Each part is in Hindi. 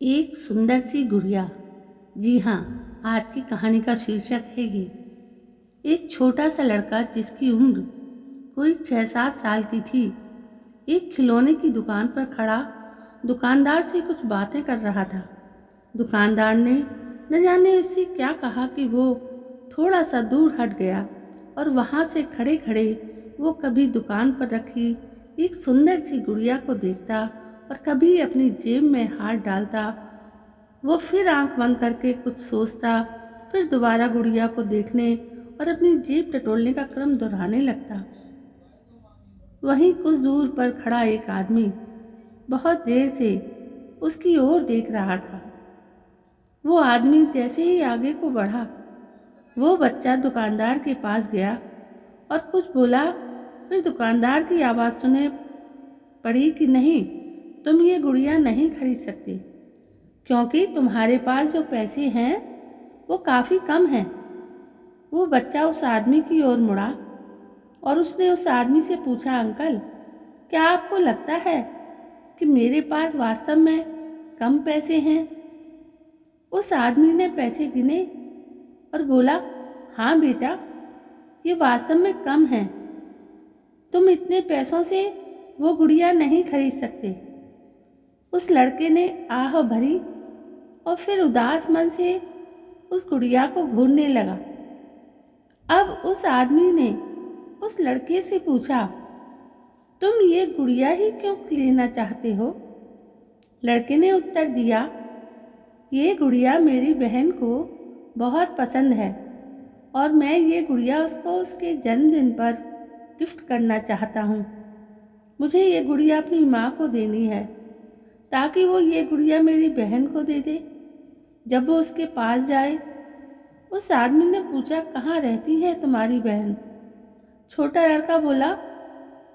एक सुंदर सी गुड़िया। जी हाँ, आज की कहानी का शीर्षक है ये। एक छोटा सा लड़का जिसकी उम्र कोई 6-7 साल की थी, एक खिलौने की दुकान पर खड़ा दुकानदार से कुछ बातें कर रहा था। दुकानदार ने न जाने उससे क्या कहा कि वो थोड़ा सा दूर हट गया और वहाँ से खड़े खड़े वो कभी दुकान पर रखी एक सुंदर सी गुड़िया को देखता और कभी अपनी जेब में हाथ डालता। वो फिर आंख बंद करके कुछ सोचता, फिर दोबारा गुड़िया को देखने और अपनी जेब टटोलने का क्रम दोहराने लगता। वहीं कुछ दूर पर खड़ा एक आदमी बहुत देर से उसकी ओर देख रहा था। वो आदमी जैसे ही आगे को बढ़ा, वो बच्चा दुकानदार के पास गया और कुछ बोला। फिर दुकानदार की आवाज़ सुने पड़ी कि नहीं, तुम ये गुड़िया नहीं खरीद सकते क्योंकि तुम्हारे पास जो पैसे हैं वो काफ़ी कम हैं। वो बच्चा उस आदमी की ओर मुड़ा और उसने उस आदमी से पूछा, अंकल, क्या आपको लगता है कि मेरे पास वास्तव में कम पैसे हैं? उस आदमी ने पैसे गिने और बोला, हाँ बेटा, ये वास्तव में कम है। तुम इतने पैसों से वो गुड़िया नहीं खरीद सकते। उस लड़के ने आह भरी और फिर उदास मन से उस गुड़िया को घूरने लगा। अब उस आदमी ने उस लड़के से पूछा, तुम ये गुड़िया ही क्यों लेना चाहते हो? लड़के ने उत्तर दिया, ये गुड़िया मेरी बहन को बहुत पसंद है और मैं ये गुड़िया उसको उसके जन्मदिन पर गिफ्ट करना चाहता हूँ। मुझे ये गुड़िया अपनी माँ को देनी है ताकि वो ये गुड़िया मेरी बहन को दे दे जब वो उसके पास जाए। उस आदमी ने पूछा, कहाँ रहती है तुम्हारी बहन? छोटा लड़का बोला,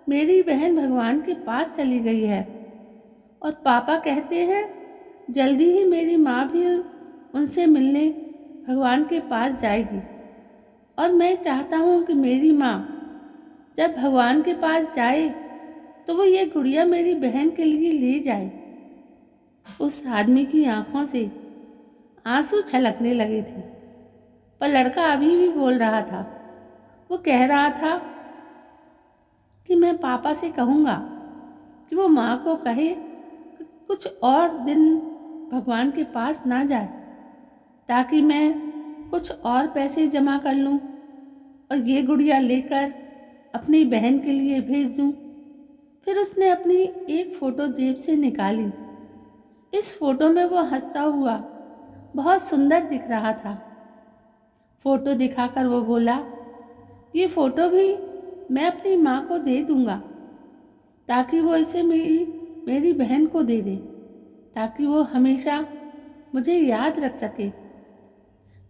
मेरी बहन भगवान के पास चली गई है और पापा कहते हैं जल्दी ही मेरी माँ भी उनसे मिलने भगवान के पास जाएगी और मैं चाहता हूँ कि मेरी माँ जब भगवान के पास जाए तो वो ये गुड़िया मेरी बहन के लिए ले जाए। उस आदमी की आंखों से आंसू छलकने लगे थे, पर लड़का अभी भी बोल रहा था। वो कह रहा था कि मैं पापा से कहूँगा कि वो माँ को कहे कि कुछ और दिन भगवान के पास ना जाए ताकि मैं कुछ और पैसे जमा कर लूँ और ये गुड़िया लेकर अपनी बहन के लिए भेज दूँ। फिर उसने अपनी एक फ़ोटो जेब से निकाली। इस फोटो में वो हंसता हुआ बहुत सुंदर दिख रहा था। फोटो दिखाकर वो बोला, ये फ़ोटो भी मैं अपनी माँ को दे दूँगा ताकि वो इसे मेरी बहन को दे दे ताकि वो हमेशा मुझे याद रख सके।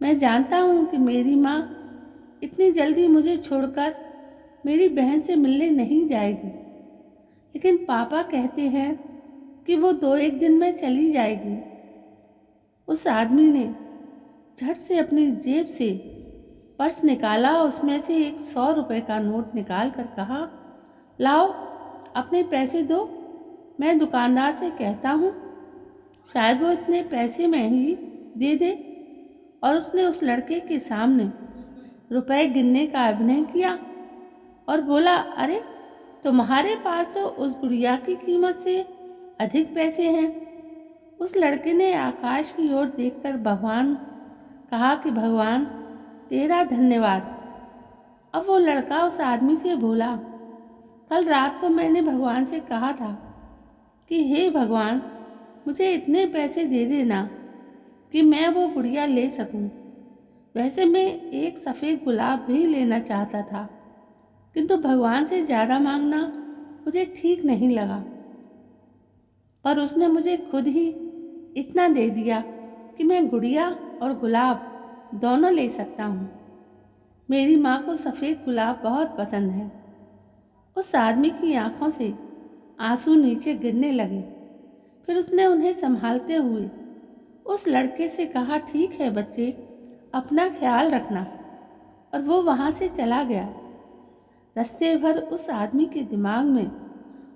मैं जानता हूँ कि मेरी माँ इतनी जल्दी मुझे छोड़कर मेरी बहन से मिलने नहीं जाएगी, लेकिन पापा कहते हैं कि वो 2-1 दिन में चली जाएगी। उस आदमी ने झट से अपनी जेब से पर्स निकाला, उसमें से एक 100 रुपये का नोट निकाल कर कहा, लाओ अपने पैसे दो, मैं दुकानदार से कहता हूँ शायद वो इतने पैसे में ही दे दे। और उसने उस लड़के के सामने रुपए गिनने का अभिनय किया और बोला, अरे तुम्हारे पास तो उस गुड़िया की कीमत से अधिक पैसे हैं। उस लड़के ने आकाश की ओर देखकर कहा कि भगवान तेरा धन्यवाद। अब वो लड़का उस आदमी से बोला, कल रात को मैंने भगवान से कहा था कि हे भगवान, मुझे इतने पैसे दे देना कि मैं वो गुड़िया ले सकूं। वैसे मैं एक सफ़ेद गुलाब भी लेना चाहता था, किंतु भगवान से ज़्यादा मांगना मुझे ठीक नहीं लगा, पर उसने मुझे खुद ही इतना दे दिया कि मैं गुड़िया और गुलाब दोनों ले सकता हूँ। मेरी माँ को सफ़ेद गुलाब बहुत पसंद है। उस आदमी की आंखों से आंसू नीचे गिरने लगे। फिर उसने उन्हें संभालते हुए उस लड़के से कहा, ठीक है बच्चे, अपना ख्याल रखना। और वो वहाँ से चला गया। रास्ते भर उस आदमी के दिमाग में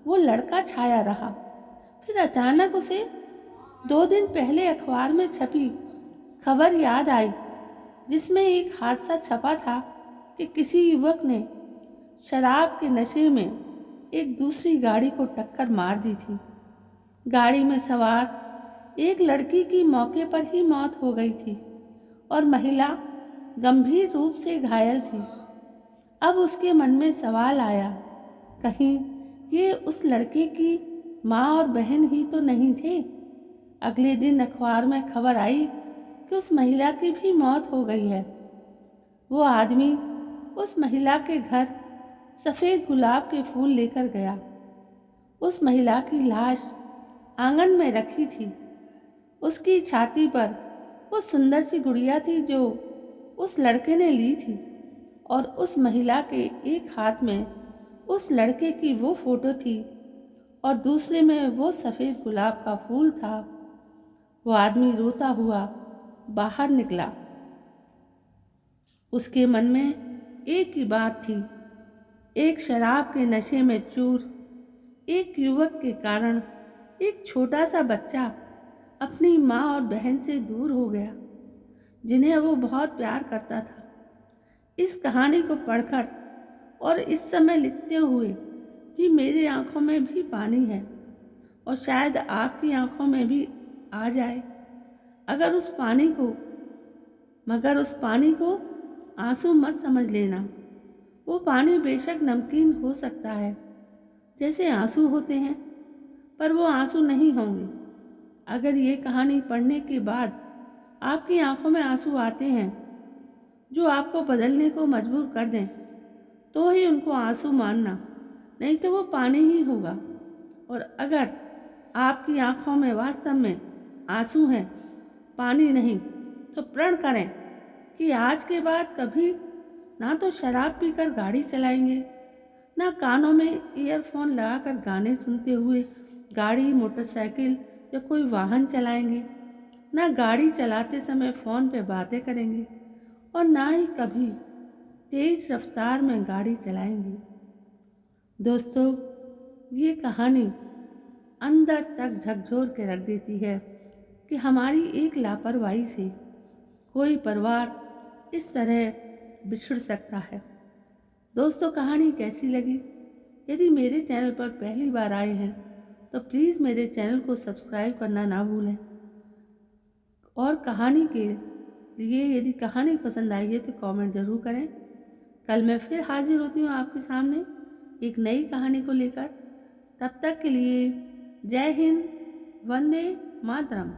वो लड़का छाया रहा। फिर अचानक उसे 2 दिन पहले अखबार में छपी खबर याद आई, जिसमें एक हादसा छपा था कि किसी युवक ने शराब के नशे में एक दूसरी गाड़ी को टक्कर मार दी थी। गाड़ी में सवार एक लड़की की मौके पर ही मौत हो गई थी और महिला गंभीर रूप से घायल थी। अब उसके मन में सवाल आया, कहीं ये उस लड़के की माँ और बहन ही तो नहीं थे। अगले दिन अखबार में खबर आई कि उस महिला की भी मौत हो गई है। वो आदमी उस महिला के घर सफ़ेद गुलाब के फूल लेकर गया। उस महिला की लाश आंगन में रखी थी। उसकी छाती पर वो सुंदर सी गुड़िया थी जो उस लड़के ने ली थी, और उस महिला के एक हाथ में उस लड़के की वो फोटो थी और दूसरे में वो सफ़ेद गुलाब का फूल था। वो आदमी रोता हुआ बाहर निकला। उसके मन में एक ही बात थी, एक शराब के नशे में चूर एक युवक के कारण एक छोटा सा बच्चा अपनी माँ और बहन से दूर हो गया, जिन्हें वो बहुत प्यार करता था। इस कहानी को पढ़कर और इस समय लिखते हुए भी मेरी आंखों में भी पानी है, और शायद आपकी आंखों में भी आ जाए। मगर उस पानी को आंसू मत समझ लेना। वो पानी बेशक नमकीन हो सकता है जैसे आंसू होते हैं, पर वो आंसू नहीं होंगे। अगर ये कहानी पढ़ने के बाद आपकी आंखों में आंसू आते हैं जो आपको बदलने को मजबूर कर दें, तो ही उनको आंसू मानना, नहीं तो वो पानी ही होगा। और अगर आपकी आंखों में वास्तव में आंसू हैं, पानी नहीं, तो प्रण करें कि आज के बाद कभी ना तो शराब पीकर गाड़ी चलाएंगे, ना कानों में ईयरफोन लगाकर गाने सुनते हुए गाड़ी, मोटरसाइकिल या कोई वाहन चलाएंगे, ना गाड़ी चलाते समय फ़ोन पे बातें करेंगे, और ना ही कभी तेज रफ्तार में गाड़ी चलाएंगे। दोस्तों, ये कहानी अंदर तक झकझोर के रख देती है कि हमारी एक लापरवाही से कोई परिवार इस तरह बिछड़ सकता है। दोस्तों, कहानी कैसी लगी? यदि मेरे चैनल पर पहली बार आए हैं तो प्लीज़ मेरे चैनल को सब्सक्राइब करना ना भूलें, और कहानी के लिए यदि कहानी पसंद आई है तो कमेंट ज़रूर करें। कल मैं फिर हाजिर होती हूँ आपके सामने एक नई कहानी को लेकर। तब तक के लिए जय हिंद, वंदे मातरम।